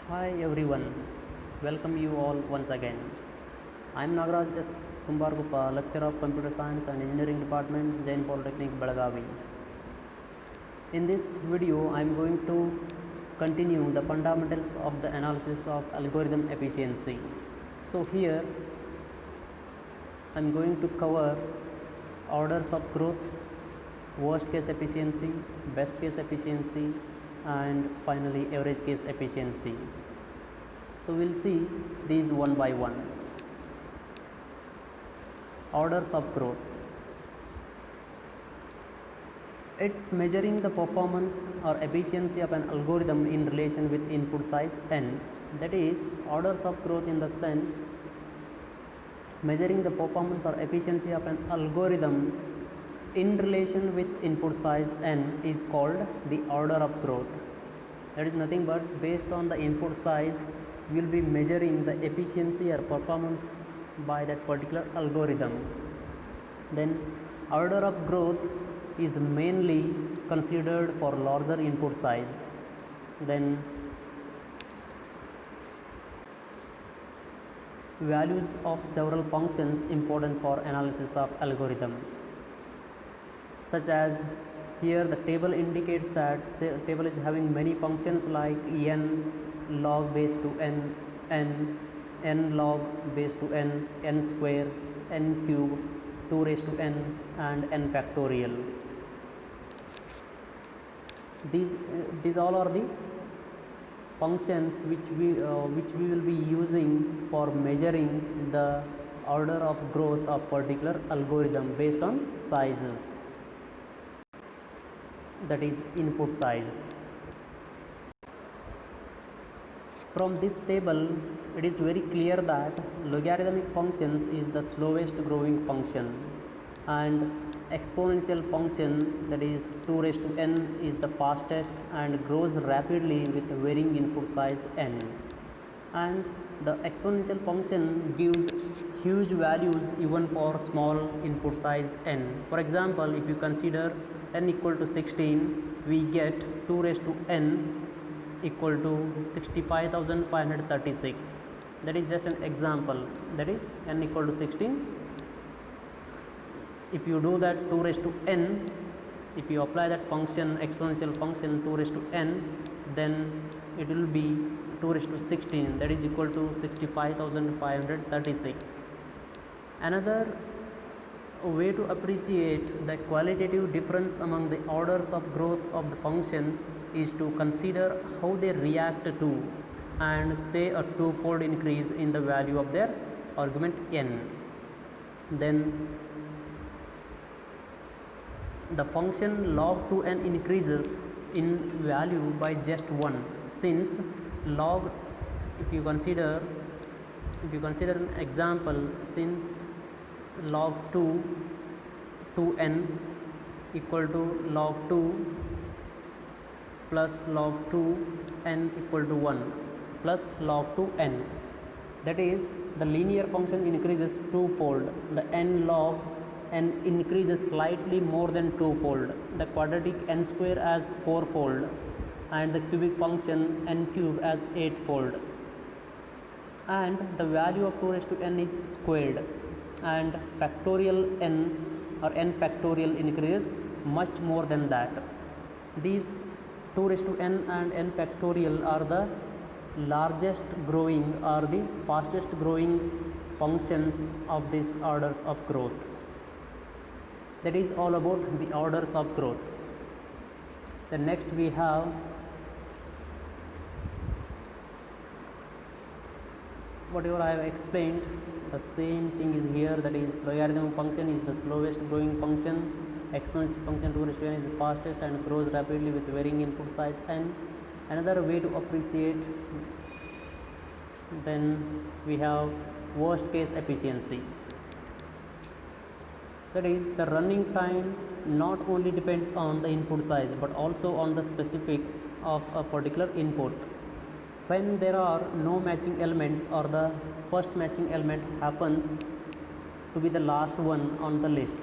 Hi everyone, welcome you all once again. I am Nagaraj S. Kumbargupa, lecturer of Computer Science and Engineering Department, Jain Polytechnic, Belagavi. In this video, I am going to continue the fundamentals of the analysis of algorithm efficiency. So here, I am going to cover orders of growth, worst case efficiency, best case efficiency, and finally average case efficiency. So we will see these one by one. Orders of growth. It's measuring the performance or efficiency of an algorithm in relation with input size n. That is, orders of growth in the sense measuring the performance or efficiency of an algorithm in relation with input size n is called the order of growth. That is nothing but based on the input size, we will be measuring the efficiency or performance by that particular algorithm. Then order of growth is mainly considered for larger input size. Then values of several functions important for analysis of algorithm, such as here the table indicates that table is having many functions like n log base to n log base to n square, n cube, 2 raised to n and n factorial. These all are the functions which we will be using for measuring the order of growth of particular algorithm based on sizes, that is input size. From this table, it is very clear that logarithmic functions is the slowest growing function and exponential function, that is 2 raised to n, is the fastest and grows rapidly with varying input size n. And the exponential function gives huge values even for small input size n. For example, if you consider n equal to 16, we get 2 raised to n equal to 65,536. That is just an example, that is n equal to 16. If you do that 2 raised to n, if you apply that function, exponential function 2 raised to n, then it will be 2 raised to 16, that is equal to 65,536. Another way to appreciate the qualitative difference among the orders of growth of the functions is to consider how they react to and say a two-fold increase in the value of their argument n. Then the function log 2n increases in value by just 1, since log, if you consider an example, since log 2n equal to log 2 plus log 2n equal to 1 plus log 2n, that is the linear function increases twofold, the n log n increases slightly more than twofold, the quadratic n square as fourfold, and the cubic function n cube as eightfold, and the value of 2 raised to n is squared, and factorial n or n factorial increases much more than that. These 2 raised to n and n factorial are the largest growing or the fastest growing functions of these orders of growth. That is all about the orders of growth. Then next we have whatever I have explained, the same thing is here, that is logarithmic function is the slowest growing function, exponential function 2 raised to n is the fastest and grows rapidly with varying input size n. Another way to appreciate, then we have worst case efficiency, that is the running time not only depends on the input size but also on the specifics of a particular input. When there are no matching elements or the first matching element happens to be the last one on the list,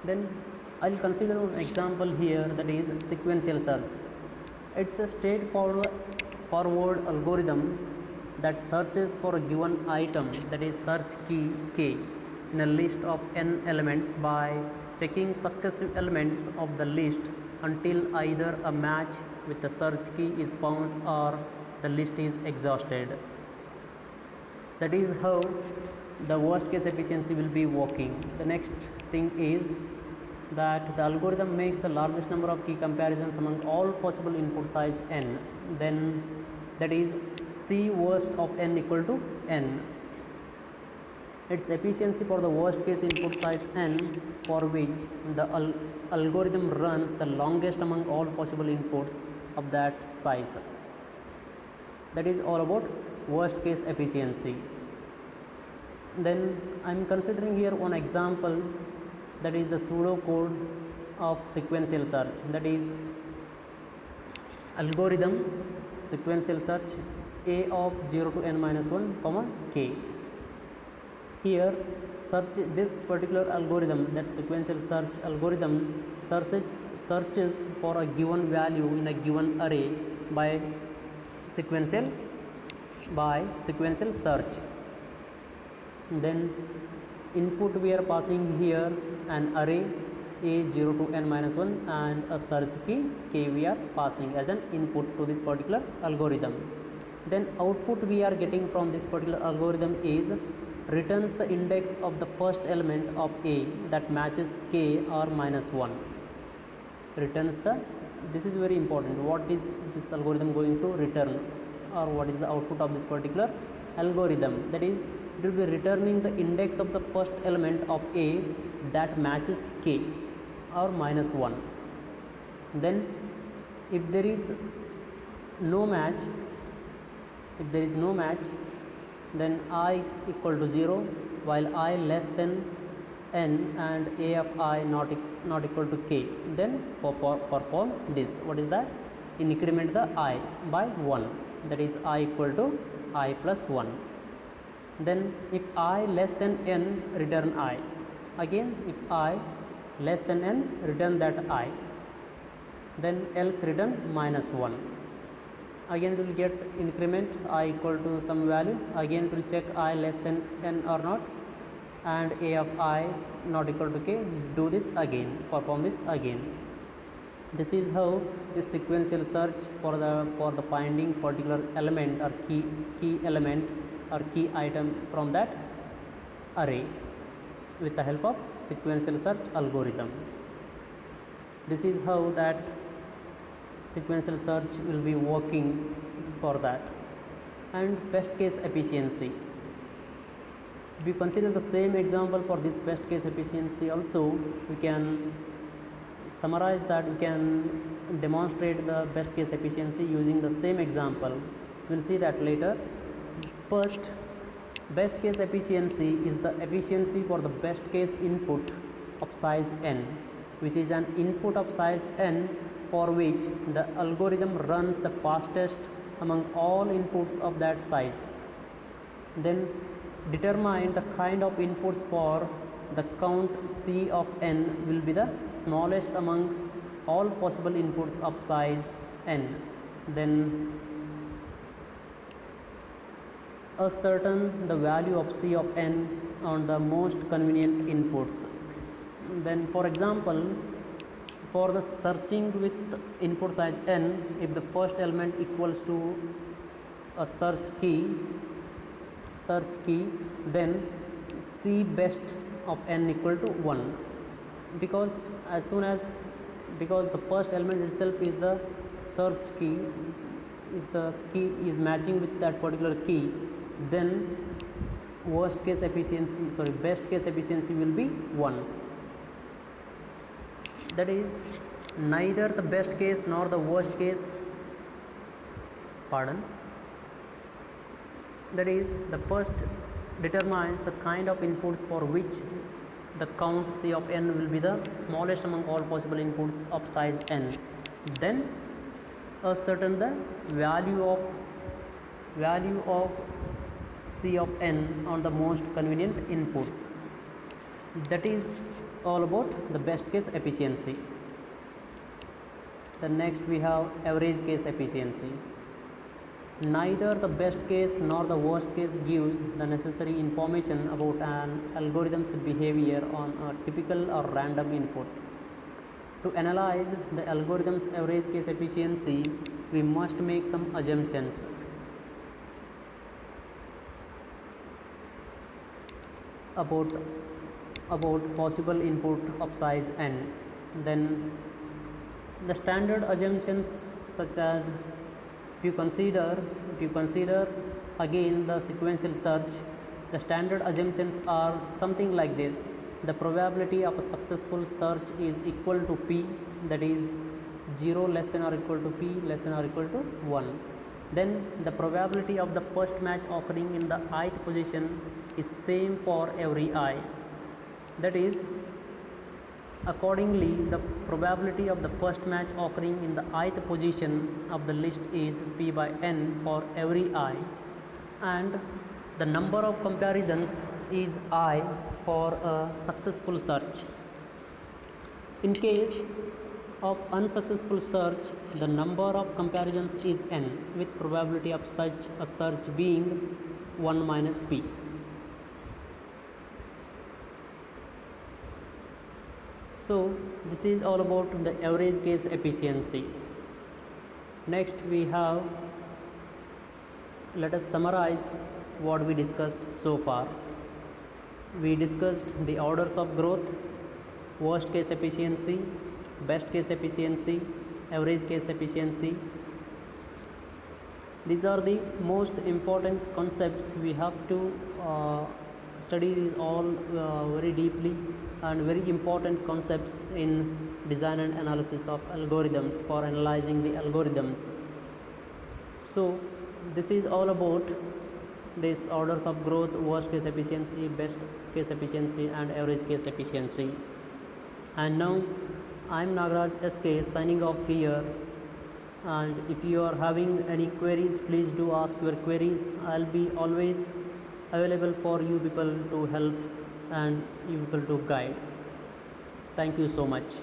then I will consider an example here, that is sequential search. It's a straightforward algorithm that searches for a given item, that is search key k, in a list of n elements by checking successive elements of the list until either a match with the search key is found or the list is exhausted. That is how the worst case efficiency will be working. The next thing is that the algorithm makes the largest number of key comparisons among all possible input size n, then that is C worst of n equal to n. Its efficiency for the worst case input size n, for which the algorithm runs the longest among all possible inputs of that size. That is all about worst case efficiency. Then I am considering here one example, that is the pseudo code of sequential search, that is algorithm sequential search a of 0 to n minus 1 comma k. Here this particular algorithm, that sequential search algorithm, searches for a given value in a given array by sequential search. Then input we are passing here an array a 0 to n minus 1 and a search key k we are passing as an input to this particular algorithm. Then output we are getting from this particular algorithm is returns the index of the first element of a that matches k or minus 1. Returns the, this is very important, what is this algorithm going to return, or what is the output of this particular algorithm. That is, it will be returning the index of the first element of a that matches k or minus 1. Then if there is no match, then I equal to 0 while I less than n and a of I not equal to k, then perform this. What is that? Increment the I by 1, that is I equal to I plus 1. Then if I less than n, return I. Again if I less than n, return that I. Then else return minus 1. Again it will get increment I equal to some value. Again it will check I less than n or not, and a of I not equal to k. Do this again, perform this again. This is how this sequential search for the finding particular element or key element or key item from that array with the help of sequential search algorithm. This is how that sequential search will be working for that. And best case efficiency, if we consider the same example for this best case efficiency also, we can summarize that, we can demonstrate the best case efficiency using the same example. We will see that later. First, best case efficiency is the efficiency for the best case input of size n, which is an input of size n for which the algorithm runs the fastest among all inputs of that size. Then determine the kind of inputs for the count C of n will be the smallest among all possible inputs of size n. Then ascertain the value of C of n on the most convenient inputs. Then for example, for the searching with input size n, if the first element equals to a search key, then C best of n equal to 1, because the first element itself is the search key, is matching with that particular key, then best case efficiency will be 1. That is, neither the best case nor the worst case, that is, the first determines the kind of inputs for which the count C of n will be the smallest among all possible inputs of size n. Then ascertain the value of C of n on the most convenient inputs. That is all about the best case efficiency. The next we have average case efficiency. Neither the best case nor the worst case gives the necessary information about an algorithm's behavior on a typical or random input. To analyze the algorithm's average case efficiency, we must make some assumptions. About possible input of size n. Then the standard assumptions, such as if you consider again the sequential search, the standard assumptions are something like this: the probability of a successful search is equal to p, that is 0 less than or equal to p less than or equal to 1. Then the probability of the first match occurring in the ith position is same for every I, that is accordingly the probability of the first match occurring in the ith position of the list is p by n for every I, and the number of comparisons is I for a successful search. In case of unsuccessful search, the number of comparisons is n, with probability of such a search being 1 minus p. So this is all about the average case efficiency. Next we have, let us summarize what we discussed so far. We discussed the orders of growth, worst case efficiency, best case efficiency, average case efficiency. These are the most important concepts. We have to study these all very deeply, and very important concepts in design and analysis of algorithms, for analyzing the algorithms. So this is all about these orders of growth, worst case efficiency, best case efficiency, and average case efficiency. And now I am Nagaraj SK signing off here, and if you are having any queries, please do ask your queries. I will be always available for you people to help and you people to guide. Thank you so much.